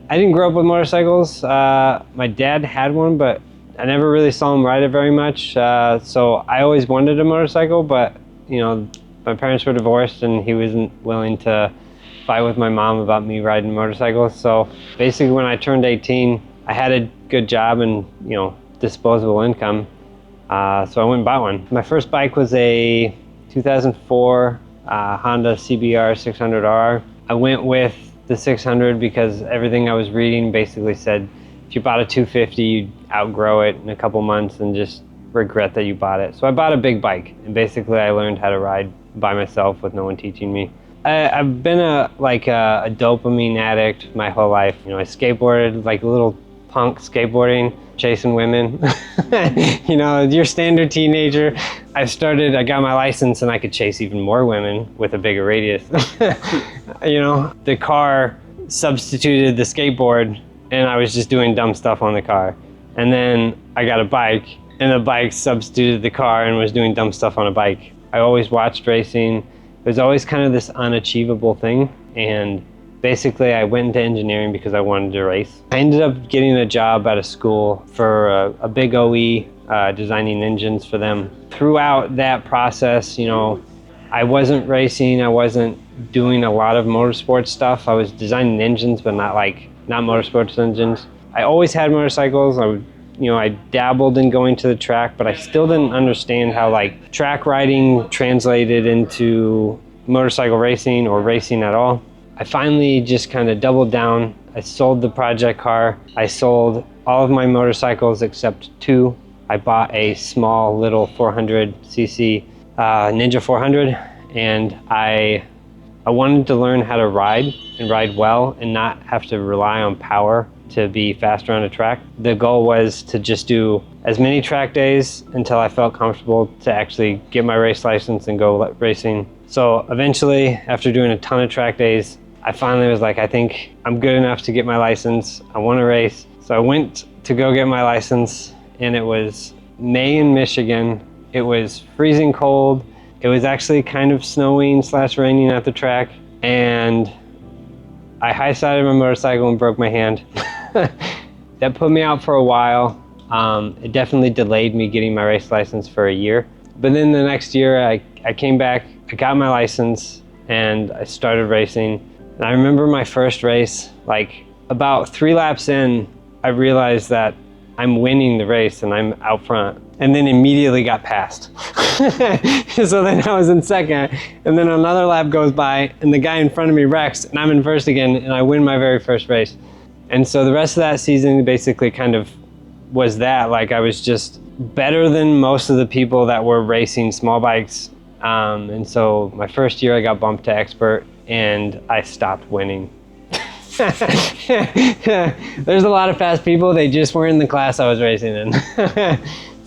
I didn't grow up with motorcycles. My dad had one, but I never really saw him ride it very much. So I always wanted a motorcycle, but you know, my parents were divorced and he wasn't willing to fight with my mom about me riding motorcycles. So basically when I turned 18, I had a good job and, you know, disposable income. So I went and bought one. My first bike was a 2004 Honda CBR 600R. I went with the 600 because everything I was reading basically said if you bought a 250, you'd outgrow it in a couple months and just regret that you bought it. So I bought a big bike, and basically I learned how to ride by myself with no one teaching me. I've been a dopamine addict my whole life. You know, I skateboarded like a little punk skateboarding, chasing women. You know, your standard teenager. I got my license and I could chase even more women with a bigger radius. You know, the car substituted the skateboard and I was just doing dumb stuff on the car. And then I got a bike and the bike substituted the car and was doing dumb stuff on a bike. I always watched racing. It was always kind of this unachievable thing. And basically I went into engineering because I wanted to race. I ended up getting a job at a school for a big OE, designing engines for them. Throughout that process, you know, I wasn't racing, I wasn't doing a lot of motorsports stuff. I was designing engines, but not motorsports engines. I always had motorcycles. I dabbled in going to the track, but I still didn't understand how like track riding translated into motorcycle racing or racing at all. I finally just kind of doubled down. I sold the project car. I sold all of my motorcycles except two. I bought a small little 400cc Ninja 400, and I wanted to learn how to ride and ride well and not have to rely on power to be faster on a track. The goal was to just do as many track days until I felt comfortable to actually get my race license and go racing. So eventually, after doing a ton of track days, I finally was like, I think I'm good enough to get my license. I want to race. So I went to go get my license, and it was May in Michigan. It was freezing cold. It was actually kind of snowing / raining at the track, and I high-sided my motorcycle and broke my hand. That put me out for a while. It definitely delayed me getting my race license for a year. But then the next year I came back, I got my license, and I started racing. And I remember my first race, like about 3 laps in, I realized that I'm winning the race and I'm out front, and then immediately got passed. So then I was in second, and then another lap goes by and the guy in front of me wrecks and I'm in first again, and I win my very first race. And so the rest of that season basically kind of was that, like I was just better than most of the people that were racing small bikes. And so my first year I got bumped to expert and I stopped winning. There's a lot of fast people, they just weren't in the class I was racing in.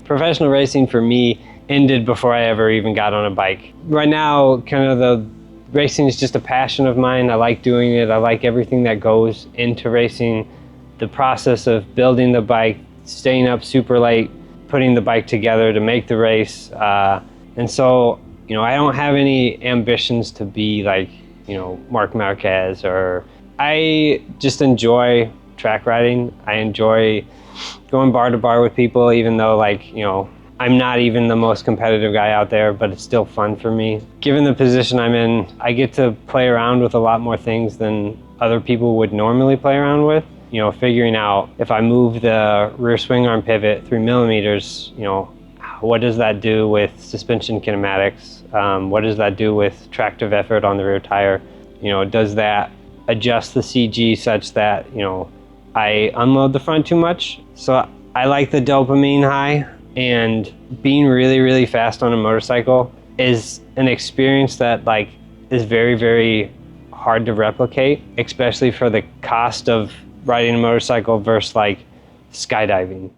Professional racing for me ended before I ever even got on a bike. Right now, kind of the racing is just a passion of mine. I like doing it. I like everything that goes into racing. The process of building the bike, staying up super late, putting the bike together to make the race. And so, you know, I don't have any ambitions to be like, you know, Marc Marquez, or I just enjoy track riding. I enjoy going bar to bar with people, even though, like, you know, I'm not even the most competitive guy out there, but it's still fun for me. Given the position I'm in, I get to play around with a lot more things than other people would normally play around with. You know, figuring out if I move the rear swing arm pivot 3 millimeters, you know, what does that do with suspension kinematics? What does that do with tractive effort on the rear tire? You know, does that adjust the CG such that, you know, I unload the front too much? So I like the dopamine high, and being really, really fast on a motorcycle is an experience that like is very, very hard to replicate, especially for the cost of riding a motorcycle versus like skydiving.